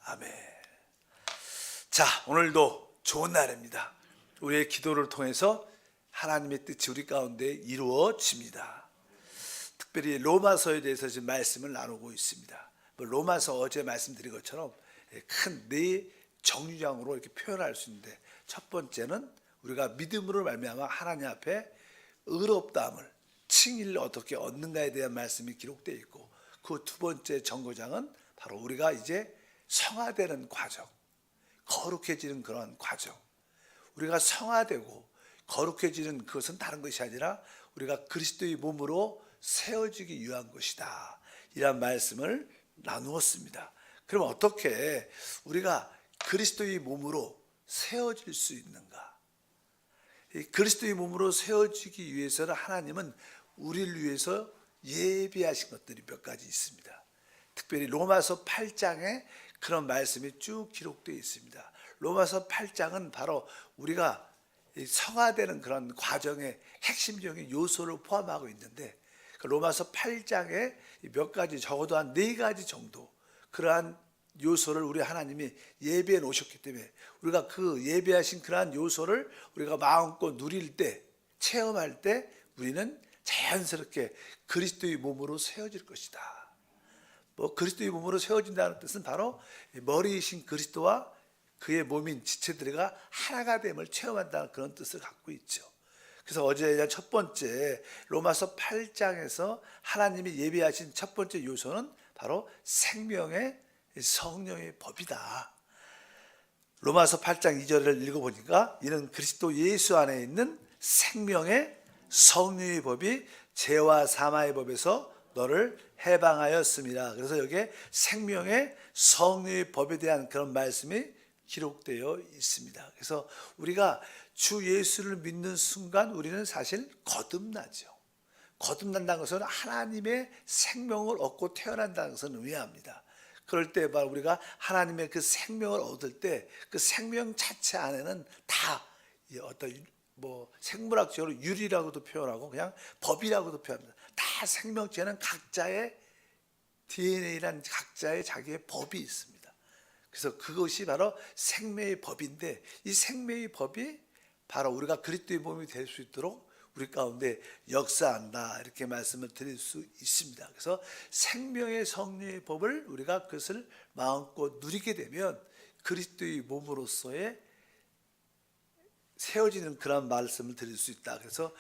아멘. 자, 오늘도 좋은 날입니다. 우리의 기도를 통해서 하나님의 뜻이 우리 가운데 이루어집니다. 특별히 로마서에 대해서 지금 말씀을 나누고 있습니다. 로마서 어제 말씀드린 것처럼 큰 네 정류장으로 이렇게 표현할 수 있는데, 첫 번째는 우리가 믿음으로 말미암아 하나님 앞에 의롭다함을, 칭의를 어떻게 얻는가에 대한 말씀이 기록되어 있고, 그 두 번째 정거장은 바로 우리가 이제 성화되는 과정, 거룩해지는 그런 과정. 우리가 성화되고 거룩해지는 그것은 다른 것이 아니라 우리가 그리스도의 몸으로 세워지기 위한 것이다, 이런 말씀을 나누었습니다. 그럼 어떻게 우리가 그리스도의 몸으로 세워질 수 있는가? 그리스도의 몸으로 세워지기 위해서는 하나님은 우리를 위해서 예비하신 것들이 몇 가지 있습니다. 특별히 로마서 8장에 그런 말씀이 쭉 기록되어 있습니다. 로마서 8장은 바로 우리가 성화되는 그런 과정의 핵심적인 요소를 포함하고 있는데, 로마서 8장에 몇 가지, 적어도 한 4가지 정도 그러한 요소를 우리 하나님이 예비해 놓으셨기 때문에 우리가 그 예비하신 그러한 요소를 우리가 마음껏 누릴 때, 체험할 때 우리는 자연스럽게 그리스도의 몸으로 세워질 것이다. 그리스도의 몸으로 세워진다는 뜻은 바로 머리이신 그리스도와 그의 몸인 지체들과 하나가 됨을 체험한다는 그런 뜻을 갖고 있죠. 그래서 어제 첫 번째 로마서 8장에서 하나님이 예비하신 첫 번째 요소는 바로 생명의 성령의 법이다. 로마서 8장 2절을 읽어보니까, 이는 그리스도 예수 안에 있는 생명의 성령의 법이 죄와 사망의 법에서 너를 해방하였습니다. 그래서 여기에 생명의 성령의 법에 대한 그런 말씀이 기록되어 있습니다. 그래서 우리가 주 예수를 믿는 순간 우리는 사실 거듭나죠. 거듭난다는 것은 하나님의 생명을 얻고 태어난다는 것을 의미합니다. 그럴 때 바로 우리가 하나님의 그 생명을 얻을 때 그 생명 자체 안에는 다 어떤 생물학적으로 율이라고도 표현하고 그냥 법이라고도 표현합니다. 다 생명체는 각자의 DNA란 각자의 자기의 법이 있습니다. 그래서 그것이 바로 생명의 법인데, 이 생명의 법이 바로 우리가 그리스도의 몸이 될 수 있도록 우리 가운데 역사한다, 이렇게 말씀을 드릴 수 있습니다. 그래서 생명의 성령의 법을 우리가 그것을 마음껏 누리게 되면 그리스도의 몸으로서의 세워지는 그런 말씀을 드릴 수 있다. 그래서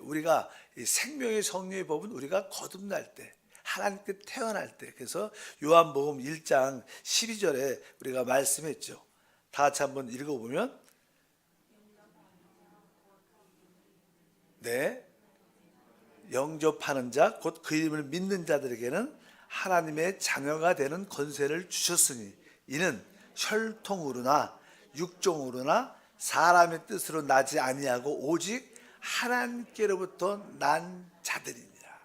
우리가 생명의 성령의 법은 우리가 거듭날 때, 하나님께 태어날 때, 그래서 요한복음 1장 12절에 우리가 말씀했죠. 다 같이 한번 읽어보면, 네, 영접하는 자 곧 그 이름을 믿는 자들에게는 하나님의 자녀가 되는 권세를 주셨으니 이는 혈통으로나 육종으로나 사람의 뜻으로 나지 아니하고 오직 하나님께로부터 난 자들이니라.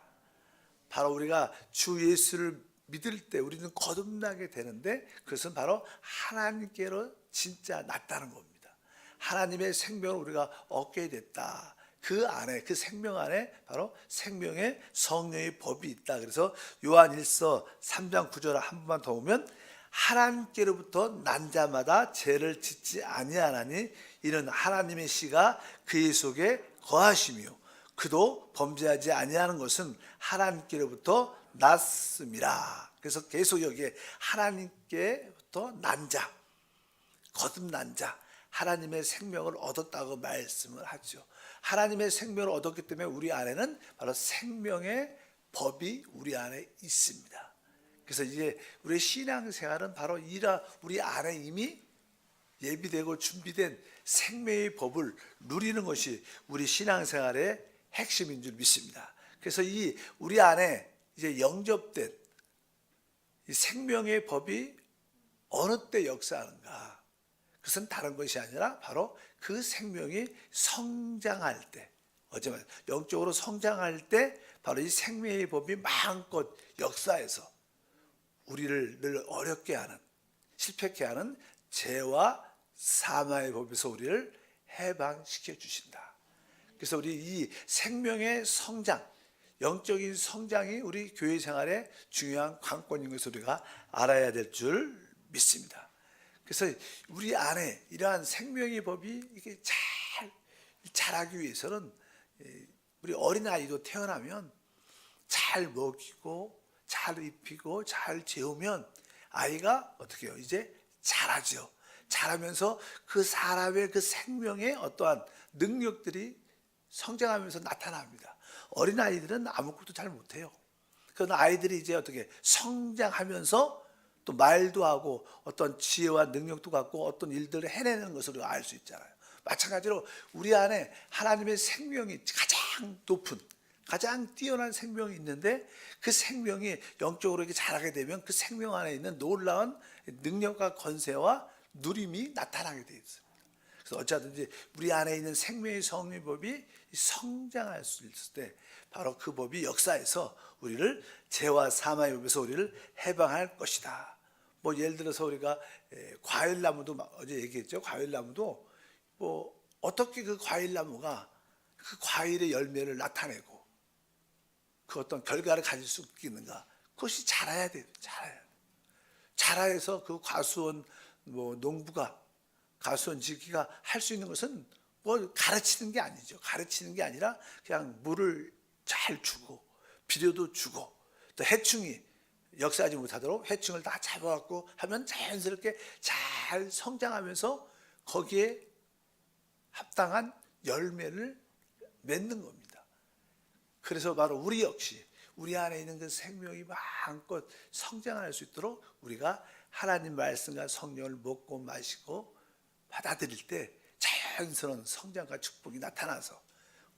바로 우리가 주 예수를 믿을 때 우리는 거듭나게 되는데, 그것은 바로 하나님께로 진짜 났다는 겁니다. 하나님의 생명을 우리가 얻게 됐다. 그 안에, 그 생명 안에 바로 생명의 성령의 법이 있다. 그래서 요한일서 3장 9절 한 번만 더 보면, 하나님께로부터 난 자마다 죄를 짓지 아니하나니 이는 하나님의 씨가 그의 속에 거하시며 그도 범죄하지 아니하는 것은 하나님께로부터 났음이라. 그래서 계속 여기에 하나님께부터 난 자, 거듭난 자, 하나님의 생명을 얻었다고 말씀을 하죠. 하나님의 생명을 얻었기 때문에 우리 안에는 바로 생명의 법이 우리 안에 있습니다. 그래서 이제 우리의 신앙생활은 바로 우리 안에 이미 예비되고 준비된 생명의 법을 누리는 것이 우리 신앙생활의 핵심인 줄 믿습니다. 그래서 우리 안에 이제 영접된 이 생명의 법이 어느 때 역사하는가? 그것은 다른 것이 아니라 바로 그 생명이 성장할 때, 어제 말했죠, 영적으로 성장할 때 바로 이 생명의 법이 마음껏 역사해서 우리를 늘 어렵게 하는, 실패케 하는 죄와 사망의 법에서 우리를 해방시켜 주신다. 그래서 우리 이 생명의 성장, 영적인 성장이 우리 교회 생활의 중요한 관건인 것을 우리가 알아야 될 줄 믿습니다. 그래서 우리 안에 이러한 생명의 법이 이게 자라기 위해서는 우리 어린아이도 태어나면 잘 먹이고 잘 입히고 잘 재우면 아이가 어떻게 해요? 이제 자라죠. 자라면서 그 사람의 그 생명의 어떠한 능력들이 성장하면서 나타납니다. 어린아이들은 아무것도 잘 못해요. 그런 아이들이 이제 어떻게 성장하면서 또 말도 하고 어떤 지혜와 능력도 갖고 어떤 일들을 해내는 것으로 알 수 있잖아요. 마찬가지로 우리 안에 하나님의 생명이 가장 높은 가장 뛰어난 생명이 있는데 그 생명이 영적으로 이렇게 자라게 되면 그 생명 안에 있는 놀라운 능력과 권세와 누림이 나타나게 되어 있습니다. 그래서 어찌하든지 우리 안에 있는 생명의 성립법이 성장할 수 있을 때 바로 그 법이 역사에서 우리를 죄와 사망의 법에서 우리를 해방할 것이다. 뭐 예를 들어서 우리가 과일나무도 어제 얘기했죠. 과일나무도 뭐 어떻게 그 과일나무가 그 과일의 열매를 나타내고 그 어떤 결과를 가질 수 있겠는가? 그것이 자라야 돼요. 자라해서 그 과수원 뭐 농부가 과수원 지기가 할 수 있는 것은 뭐 가르치는 게 아니죠. 가르치는 게 아니라 그냥 물을 잘 주고 비료도 주고 또 해충이 역사하지 못하도록 해충을 다 잡아갖고 하면 자연스럽게 잘 성장하면서 거기에 합당한 열매를 맺는 겁니다. 그래서 바로 우리 역시 우리 안에 있는 그 생명이 마음껏 성장할 수 있도록 우리가 하나님 말씀과 성령을 먹고 마시고 받아들일 때 자연스러운 성장과 축복이 나타나서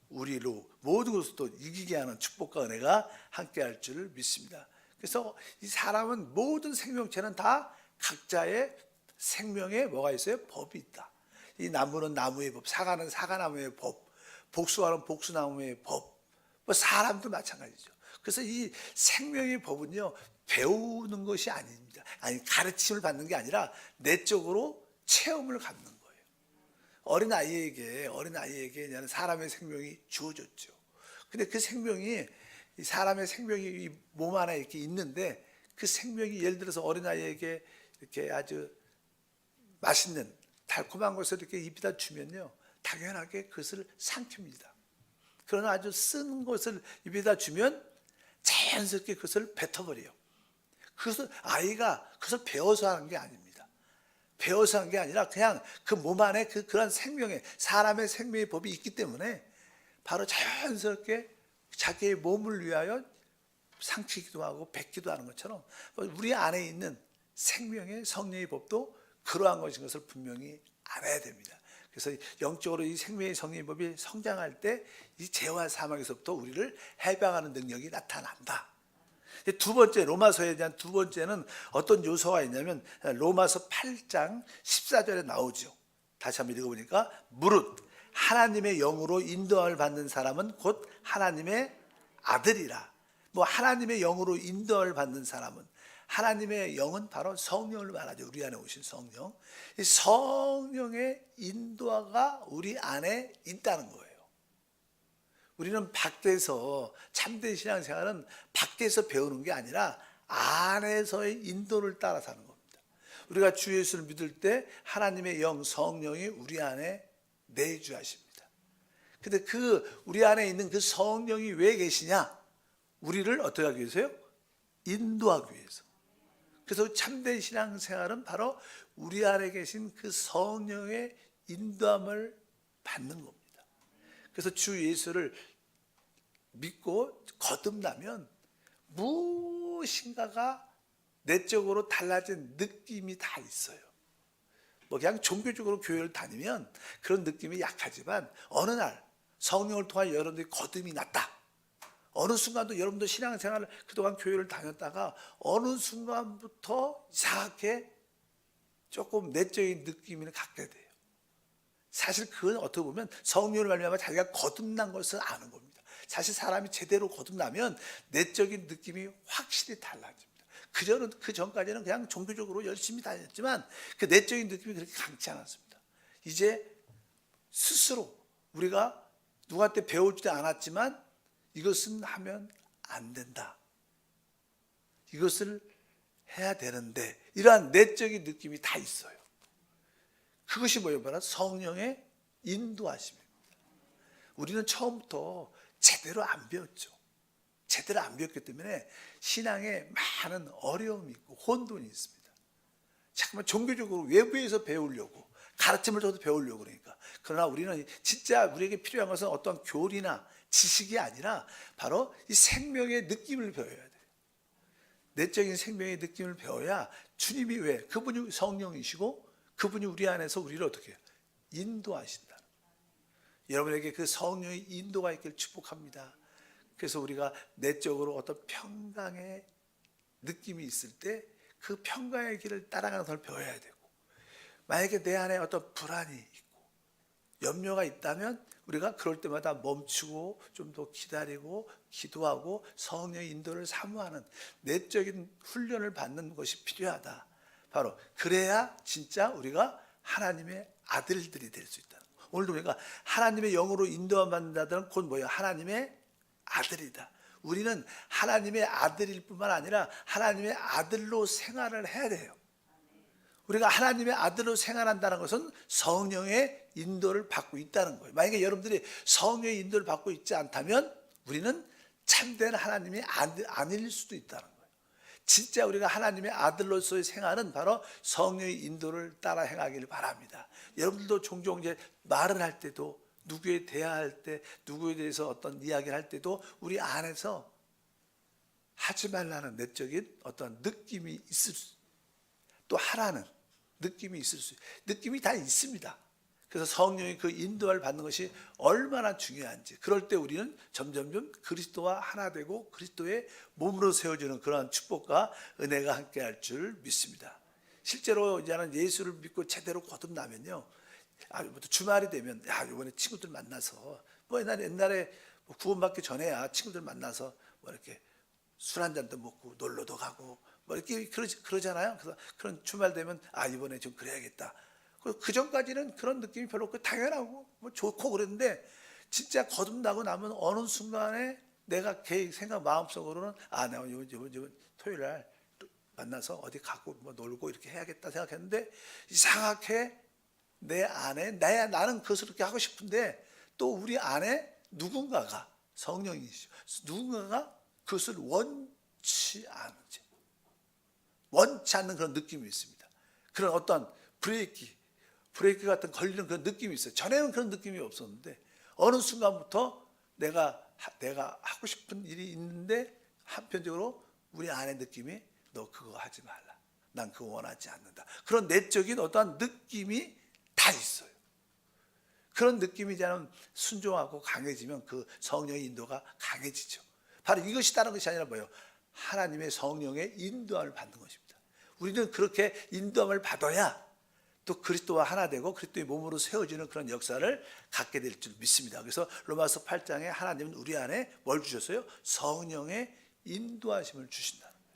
우리로 모든 것을 또 이기게 하는 축복과 은혜가 함께할 줄을 믿습니다. 그래서 이 사람은 모든 생명체는 다 각자의 생명에 뭐가 있어요? 법이 있다. 이 나무는 나무의 법, 사과는 사과나무의 법, 복숭아는 복숭아나무의 법, 뭐 사람도 마찬가지죠. 그래서 이 생명의 법은요 배우는 것이 아닙니다. 아니 가르침을 받는 게 아니라 내적으로 체험을 갖는 거예요. 어린아이에게 사람의 생명이 주어졌죠. 근데 그 생명이 사람의 생명이 이 몸 안에 이렇게 있는데 그 생명이 예를 들어서 어린아이에게 이렇게 아주 맛있는 달콤한 것을 이렇게 입에다 주면요 당연하게 그것을 삼킵니다. 그러나 아주 쓴 것을 입에다 주면 자연스럽게 그것을 뱉어버려요. 그것을 아이가 그것을 배워서 하는 게 아닙니다. 배워서 한 게 아니라 그냥 그 몸 안에 그런 생명의 사람의 생명의 법이 있기 때문에 바로 자연스럽게 자기의 몸을 위하여 삼키기도 하고 뱉기도 하는 것처럼 우리 안에 있는 생명의 성령의 법도 그러한 것인 것을 분명히 알아야 됩니다. 그래서 영적으로 이 생명의 성령의 법이 성장할 때 이 죄와 사망에서부터 우리를 해방하는 능력이 나타난다. 두 번째 로마서에 대한 두 번째는 어떤 요소가 있냐면 로마서 8장 14절에 나오죠. 다시 한번 읽어보니까 무릇 하나님의 영으로 인도함을 받는 사람은 곧 하나님의 아들이라. 뭐 하나님의 영으로 인도함을 받는 사람은 하나님의 영은 바로 성령을 말하죠. 우리 안에 오신 성령. 이 성령의 인도가 우리 안에 있다는 거예요. 우리는 밖에서 참된 신앙생활은 밖에서 배우는 게 아니라 안에서의 인도를 따라 사는 겁니다. 우리가 주 예수를 믿을 때 하나님의 영 성령이 우리 안에 내주하십니다. 근데 그 우리 안에 있는 그 성령이 왜 계시냐? 우리를 어떻게 하기 위해서요? 인도하기 위해서. 그래서 참된 신앙생활은 바로 우리 안에 계신 그 성령의 인도함을 받는 겁니다. 그래서 주 예수를 믿고 거듭나면 무엇인가가 내적으로 달라진 느낌이 다 있어요. 뭐 그냥 종교적으로 교회를 다니면 그런 느낌이 약하지만 어느 날 성령을 통해 여러분들이 거듭이 났다. 어느 순간도 여러분들 신앙생활을 그동안 교회를 다녔다가 어느 순간부터 이상하게 조금 내적인 느낌을 갖게 돼요. 사실 그건 어떻게 보면 성령을 말미암아 자기가 거듭난 것을 아는 겁니다. 사실 사람이 제대로 거듭나면 내적인 느낌이 확실히 달라집니다. 그 전까지는 그냥 종교적으로 열심히 다녔지만 그 내적인 느낌이 그렇게 강치 않았습니다. 이제 스스로 우리가 누구한테 배우지도 않았지만 이것은 하면 안 된다. 이것을 해야 되는데 이러한 내적인 느낌이 다 있어요. 그것이 뭐예요? 바로 성령의 인도하심입니다. 우리는 처음부터 제대로 안 배웠죠. 제대로 안 배웠기 때문에 신앙에 많은 어려움이 있고 혼돈이 있습니다. 잠깐만 종교적으로 외부에서 배우려고 가르침을 줘도 배우려고 그러니까. 그러나 우리는 진짜 우리에게 필요한 것은 어떤 교리나 지식이 아니라 바로 이 생명의 느낌을 배워야 돼요. 내적인 생명의 느낌을 배워야 주님이 왜? 그분이 성령이시고 그분이 우리 안에서 우리를 어떻게 해요? 인도하신다. 여러분에게 그 성령의 인도가 있길 축복합니다. 그래서 우리가 내적으로 어떤 평강의 느낌이 있을 때 그 평강의 길을 따라가는 것을 배워야 되고, 만약에 내 안에 어떤 불안이 있고 염려가 있다면 우리가 그럴 때마다 멈추고 좀 더 기다리고 기도하고 성령의 인도를 사모하는 내적인 훈련을 받는 것이 필요하다. 바로 그래야 진짜 우리가 하나님의 아들들이 될 수 있다. 오늘도 우리가 하나님의 영으로 인도함 받는다는 곧 뭐예요? 하나님의 아들이다. 우리는 하나님의 아들일 뿐만 아니라 하나님의 아들로 생활을 해야 돼요. 우리가 하나님의 아들로 생활한다는 것은 성령의 인도를 받고 있다는 거예요. 만약에 여러분들이 성령의 인도를 받고 있지 않다면 우리는 참된 하나님이 아닐 수도 있다는 거예요. 진짜 우리가 하나님의 아들로서의 생활은 바로 성령의 인도를 따라 행하기를 바랍니다. 여러분들도 종종 이제 말을 할 때도 누구에 대화할 때 누구에 대해서 어떤 이야기를 할 때도 우리 안에서 하지 말라는 내적인 어떤 느낌이 있을 수, 또 하라는 느낌이 있을 수, 느낌이 다 있습니다. 그래서 성령의 그 인도를 받는 것이 얼마나 중요한지, 그럴 때 우리는 점점점 그리스도와 하나 되고 그리스도의 몸으로 세워지는 그러한 축복과 은혜가 함께할 줄 믿습니다. 실제로 이제는 예수를 믿고 제대로 거듭나면요, 주말이 되면 이번에 친구들 만나서 뭐 옛날에 구원받기 전에야 친구들 만나서 뭐 이렇게 술 한 잔도 먹고 놀러도 가고 뭐 이렇게 그러잖아요. 그래서 그런 주말 되면 이번에 좀 그래야겠다. 그 전까지는 그런 느낌이 별로 없고 당연하고 뭐 좋고 그랬는데, 진짜 거듭나고 나면 어느 순간에 내가 생각 마음속으로는 내가 이번 토요일 날 만나서 어디 가고 뭐 놀고 이렇게 해야겠다 생각했는데, 이상하게 내 안에 나는 그것을 그렇게 하고 싶은데 또 우리 안에 누군가가, 성령이시죠, 누군가가 그것을 원치 않는 그런 느낌이 있습니다. 그런 어떤 브레이크 같은 걸리는 그런 느낌이 있어요. 전에는 그런 느낌이 없었는데 어느 순간부터 내가 하고 싶은 일이 있는데 한편적으로 우리 안의 느낌이 너 그거 하지 말라, 난 그거 원하지 않는다. 그런 내적인 어떠한 느낌이 다 있어요. 그런 느낌이 저는 순종하고 강해지면 그 성령의 인도가 강해지죠. 바로 이것이 다른 것이 아니라 뭐예요? 하나님의 성령의 인도함을 받는 것입니다. 우리는 그렇게 인도함을 받아야 또 그리스도와 하나 되고 그리스도의 몸으로 세워지는 그런 역사를 갖게 될 줄 믿습니다. 그래서 로마서 8장에 하나님은 우리 안에 뭘 주셨어요? 성령의 인도하심을 주신다는 거예요.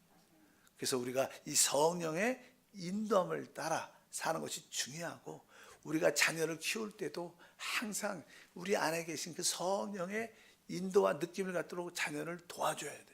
그래서 우리가 이 성령의 인도함을 따라 사는 것이 중요하고, 우리가 자녀를 키울 때도 항상 우리 안에 계신 그 성령의 인도와 느낌을 갖도록 자녀를 도와줘야 돼요.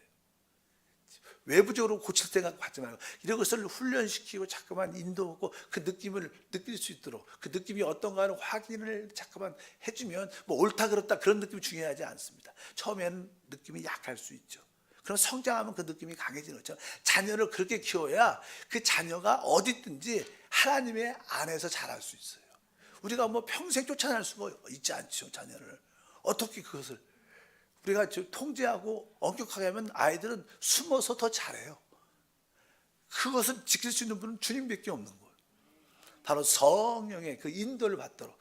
외부적으로 고칠 생각 하지 말고 이런 것을 훈련시키고 자꾸만 인도하고 그 느낌을 느낄 수 있도록, 그 느낌이 어떤가를 확인을 자꾸만 해주면 뭐 옳다 그렇다 그런 느낌이 중요하지 않습니다. 처음에는 느낌이 약할 수 있죠. 그럼 성장하면 그 느낌이 강해지는 것처럼 자녀를 그렇게 키워야 그 자녀가 어디 있든지 하나님의 안에서 자랄 수 있어요. 우리가 뭐 평생 쫓아낼 수가 있지 않죠. 자녀를 어떻게 그것을 우리가 통제하고 엄격하게 하면 아이들은 숨어서 더 잘해요. 그것을 지킬 수 있는 분은 주님밖에 없는 거예요. 바로 성령의 그 인도를 받도록,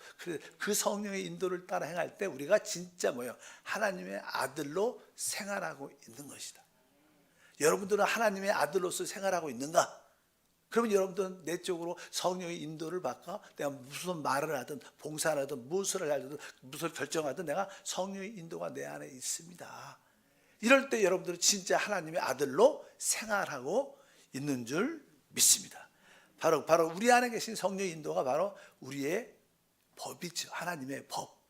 그 성령의 인도를 따라 행할 때 우리가 진짜 하나님의 아들로 생활하고 있는 것이다. 여러분들은 하나님의 아들로서 생활하고 있는가? 그러면 여러분들은 내적으로 성령의 인도를 받고 내가 무슨 말을 하든 봉사를 하든 무엇을 하든 무엇을 결정하든 내가 성령의 인도가 내 안에 있습니다. 이럴 때 여러분들은 진짜 하나님의 아들로 생활하고 있는 줄 믿습니다. 바로 우리 안에 계신 성령의 인도가 바로 우리의 법이죠. 하나님의 법.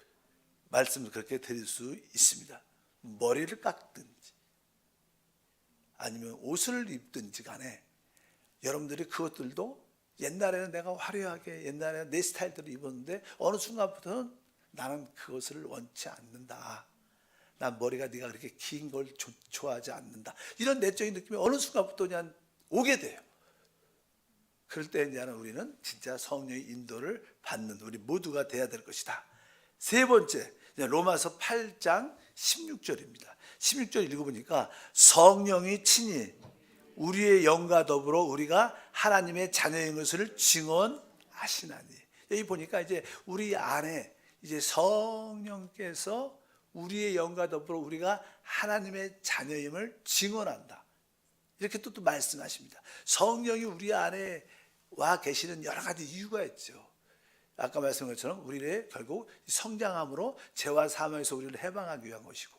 말씀을 그렇게 드릴 수 있습니다. 머리를 깎든지 아니면 옷을 입든지 간에 여러분들이 그것들도 옛날에는 내가 화려하게 옛날에는 내 스타일대로 입었는데 어느 순간부터는 나는 그것을 원치 않는다. 난 머리가 네가 그렇게 긴 걸 좋아하지 않는다. 이런 내적인 느낌이 어느 순간부터 그냥 오게 돼요. 그럴 때 이제는 우리는 진짜 성령의 인도를 받는 우리 모두가 돼야 될 것이다. 세 번째, 로마서 8장 16절입니다. 16절 읽어보니까 성령이 친히 우리의 영과 더불어 우리가 하나님의 자녀인 것을 증언하시나니. 여기 보니까 이제 우리 안에 이제 성령께서 우리의 영과 더불어 우리가 하나님의 자녀임을 증언한다. 이렇게 또 말씀하십니다. 성령이 우리 안에 와 계시는 여러 가지 이유가 있죠. 아까 말씀한 것처럼 우리를 결국 성장함으로 죄와 사망에서 우리를 해방하기 위한 것이고,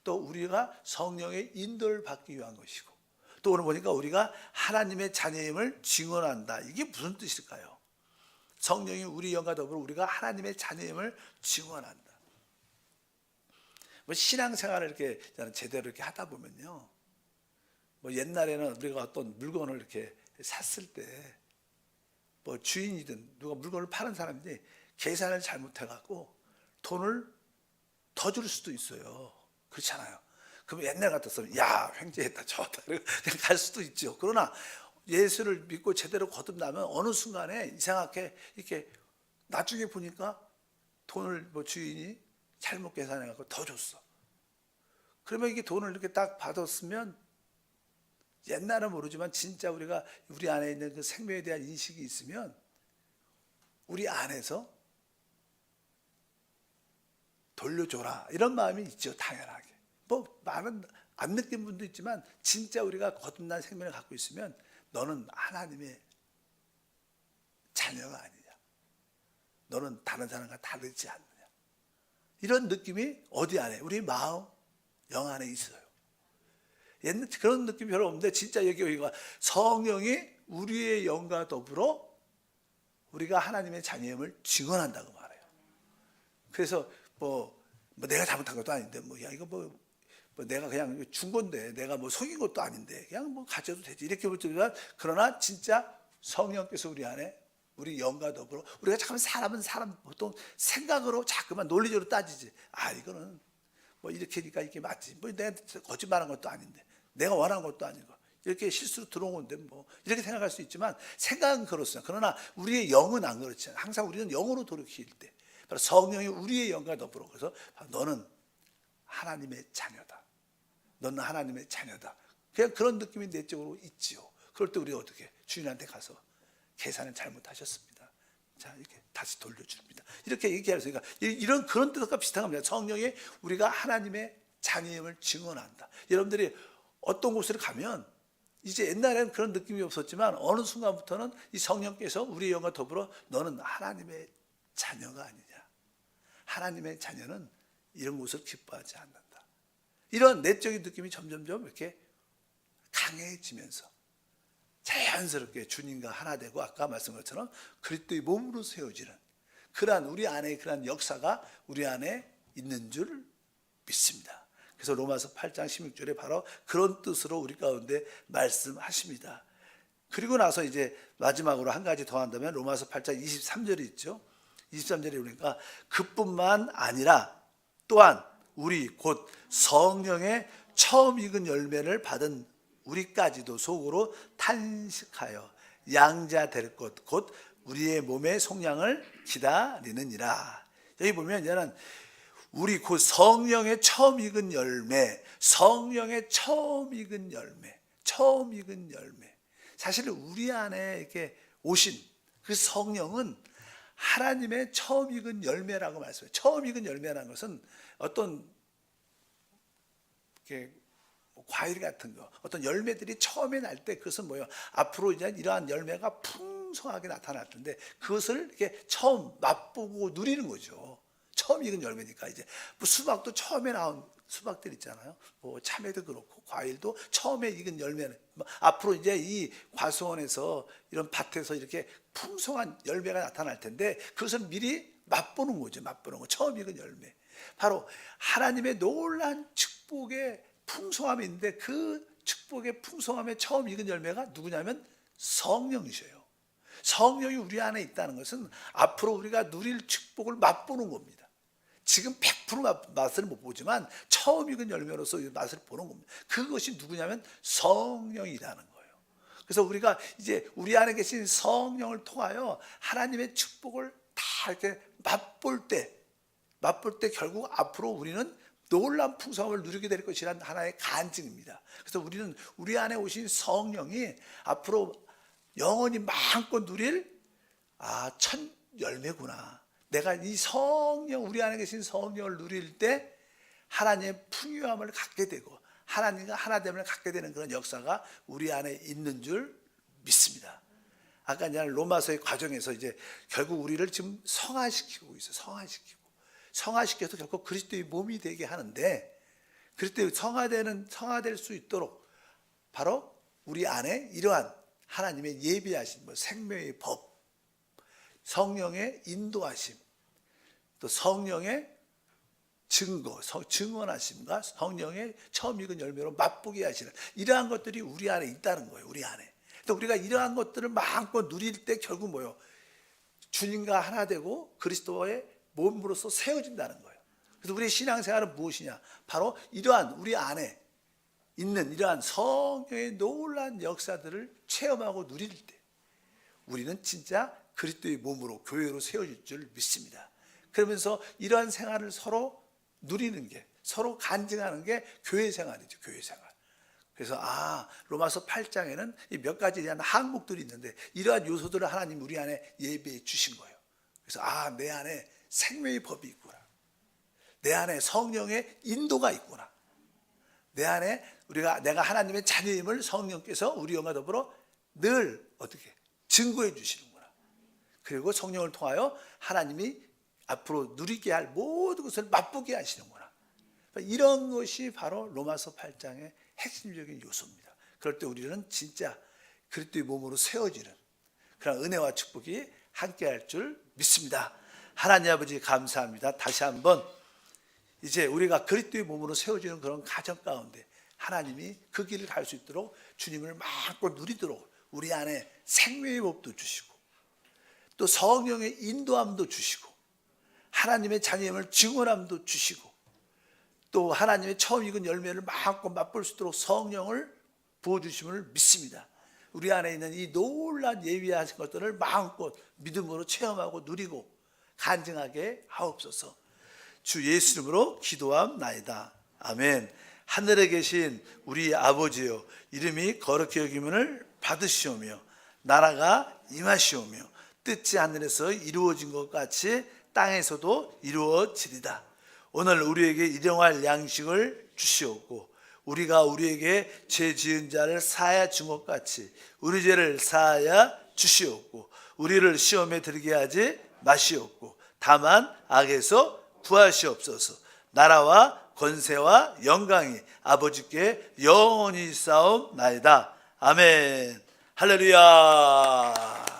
또 우리가 성령의 인도를 받기 위한 것이고, 또 오늘 보니까 우리가 하나님의 자녀임을 증언한다. 이게 무슨 뜻일까요? 성령이 우리 영과 더불어 우리가 하나님의 자녀임을 증언한다. 뭐 신앙생활을 이렇게 제대로 이렇게 하다 보면요, 뭐 옛날에는 우리가 어떤 물건을 이렇게 샀을 때 뭐 주인이든 누가 물건을 파는 사람이 계산을 잘못해갖고 돈을 더 줄 수도 있어요. 그렇잖아요. 그럼 옛날 같았으면 야 횡재했다 저다 그냥 갈 수도 있죠. 그러나 예수를 믿고 제대로 거듭나면 어느 순간에 이상하게 이렇게 나중에 보니까 돈을 뭐 주인이 잘못 계산해갖고 더 줬어. 그러면 이게 돈을 이렇게 딱 받았으면 옛날은 모르지만 진짜 우리가 우리 안에 있는 그 생명에 대한 인식이 있으면 우리 안에서 돌려줘라 이런 마음이 있죠. 당연하게. 뭐 많은 안 느낀 분도 있지만 진짜 우리가 거듭난 생명을 갖고 있으면 너는 하나님의 자녀가 아니냐, 너는 다른 사람과 다르지 않느냐, 이런 느낌이 어디 안에? 우리 마음, 영 안에 있어요. 옛날 그런 느낌이 별로 없는데 진짜 여기가 성령이 우리의 영과 더불어 우리가 하나님의 자녀임을 증언한다고 말해요. 그래서 뭐 내가 잘못한 것도 아닌데 야 이거 뭐 내가 그냥 준 건데 내가 뭐 속인 것도 아닌데 그냥 뭐 가져도 되지 이렇게 보지만, 그러나 진짜 성령께서 우리 안에 우리 영과 더불어 우리가 참 사람 보통 생각으로 자꾸만 논리적으로 따지지. 이거는 뭐 이렇게니까 이게 맞지. 뭐 내가 거짓말한 것도 아닌데 내가 원한 것도 아니고 이렇게 실수로 들어온 건데 뭐 이렇게 생각할 수 있지만 생각은 그렇습니다. 그러나 우리의 영은 안 그렇지 않아요. 항상 우리는 영으로 돌이킬 때 바로 성령이 우리의 영과 더불어 그래서 너는 하나님의 자녀다. 너는 하나님의 자녀다. 그냥 그런 느낌이 내적으로 있지요. 그럴 때 우리가 어떻게 주인한테 가서 계산을 잘못하셨습니다. 자 이렇게 다시 돌려줍니다. 이렇게 얘기하면서 그러니까 이런 그런 뜻과 비슷한 겁니다. 성령이 우리가 하나님의 자녀임을 증언한다. 여러분들이 어떤 곳을 가면 이제 옛날에는 그런 느낌이 없었지만 어느 순간부터는 이 성령께서 우리의 영과 더불어 너는 하나님의 자녀가 아니냐. 하나님의 자녀는 이런 것을 기뻐하지 않는다. 이런 내적인 느낌이 점점점 이렇게 강해지면서 자연스럽게 주님과 하나 되고 아까 말씀한 것처럼 그리스도의 몸으로 세워지는 그러한 우리 안에 그러한 역사가 우리 안에 있는 줄 믿습니다. 그래서 로마서 8장 16절에 바로 그런 뜻으로 우리 가운데 말씀하십니다. 그리고 나서 이제 마지막으로 한 가지 더 한다면 로마서 8장 23절이 있죠. 23절에 보니까 그뿐만 아니라 또한 우리 곧 성령의 처음 익은 열매를 받은 우리까지도 속으로 탄식하여 양자 될 것 곧 우리의 몸의 속량을 기다리느니라. 여기 보면 이제는 우리 곧 성령의 처음 익은 열매, 성령의 처음 익은 열매, 처음 익은 열매. 사실 우리 안에 이렇게 오신 그 성령은 하나님의 처음 익은 열매라고 말씀해요. 처음 익은 열매라는 것은 어떤 이렇게 과일 같은 거, 어떤 열매들이 처음에 날 때 그것은 뭐예요? 앞으로 이제 이러한 열매가 풍성하게 나타날 텐데 그것을 이렇게 처음 맛보고 누리는 거죠. 처음 익은 열매니까 이제 뭐 수박도 처음에 나온 수박들 있잖아요. 뭐 참외도 그렇고 과일도 처음에 익은 열매는 앞으로 이제 이 과수원에서 이런 밭에서 이렇게 풍성한 열매가 나타날 텐데 그것을 미리 맛보는 거죠. 맛보는 거. 처음 익은 열매. 바로 하나님의 놀라운 축복의 풍성함이 있는데 그 축복의 풍성함의 처음 익은 열매가 누구냐면 성령이셔요. 성령이 우리 안에 있다는 것은 앞으로 우리가 누릴 축복을 맛보는 겁니다. 지금 100% 맛을 못 보지만 처음 익은 열매로서 맛을 보는 겁니다. 그것이 누구냐면 성령이라는 거예요. 그래서 우리가 이제 우리 안에 계신 성령을 통하여 하나님의 축복을 다 이렇게 맛볼 때 결국 앞으로 우리는 놀라운 풍성함을 누리게 될 것이라는 하나의 간증입니다. 그래서 우리는 우리 안에 오신 성령이 앞으로 영원히 마음껏 누릴 첫 열매구나. 내가 이 성령, 우리 안에 계신 성령을 누릴 때 하나님의 풍요함을 갖게 되고 하나님과 하나됨을 갖게 되는 그런 역사가 우리 안에 있는 줄 믿습니다. 아까 이제 로마서의 과정에서 이제 결국 우리를 지금 성화시키고 있어요. 성화시켜서 결국 그리스도의 몸이 되게 하는데, 그리스도의 성화될 수 있도록 바로 우리 안에 이러한 하나님의 예비하신 생명의 법, 성령의 인도하심, 또 성령의 증거, 증언하심과 성령의 처음 익은 열매로 맛보게 하시는 이러한 것들이 우리 안에 있다는 거예요. 우리 안에. 또 우리가 이러한 것들을 마음껏 누릴 때 결국 뭐예요? 주님과 하나 되고 그리스도의 몸으로서 세워진다는 거예요. 그래서 우리의 신앙생활은 무엇이냐? 바로 이러한 우리 안에 있는 이러한 성령의 놀라운 역사들을 체험하고 누릴 때 우리는 진짜 그리스도의 몸으로 교회로 세워질 줄 믿습니다. 그러면서 이러한 생활을 서로 누리는 게, 서로 간증하는 게 교회 생활이죠. 교회 생활. 그래서 로마서 8장에는 몇 가지에 대한 항목들이 있는데 이러한 요소들을 하나님 우리 안에 예비해 주신 거예요. 그래서 내 안에 생명의 법이 있구나. 내 안에 성령의 인도가 있구나. 내 안에 내가 하나님의 자녀임을 성령께서 우리 영과 더불어 늘 어떻게 증거해 주시는구나. 그리고 성령을 통하여 하나님이 앞으로 누리게 할 모든 것을 맛보게 하시는구나. 이런 것이 바로 로마서 8장의 핵심적인 요소입니다. 그럴 때 우리는 진짜 그리스도의 몸으로 세워지는 그런 은혜와 축복이 함께할 줄 믿습니다. 하나님 아버지 감사합니다. 다시 한번 이제 우리가 그리스도의 몸으로 세워지는 그런 가정 가운데 하나님이 그 길을 갈 수 있도록 주님을 마음껏 누리도록 우리 안에 생명의 법도 주시고 또 성령의 인도함도 주시고 하나님의 자녀임을 증언함도 주시고 또 하나님의 처음 익은 열매를 마음껏 맛볼 수 있도록 성령을 부어주심을 믿습니다. 우리 안에 있는 이 놀라운 예비하신 것들을 마음껏 믿음으로 체험하고 누리고 간증하게 하옵소서. 주 예수 이름으로 기도함나이다. 아멘. 하늘에 계신 우리 아버지여, 이름이 거룩히 여김을 받으시오며 나라가 임하시오며 뜻이 하늘에서 이루어진 것 같이 땅에서도 이루어지리다. 오늘 우리에게 일용할 양식을 주시옵고 우리가 우리에게 죄 지은 자를 사하여 준 것 같이 우리 죄를 사하여 주시옵고 우리를 시험에 들게 하지 마시옵고 다만 악에서 구하시옵소서. 나라와 권세와 영광이 아버지께 영원히 싸움나이다. 아멘. 할렐루야.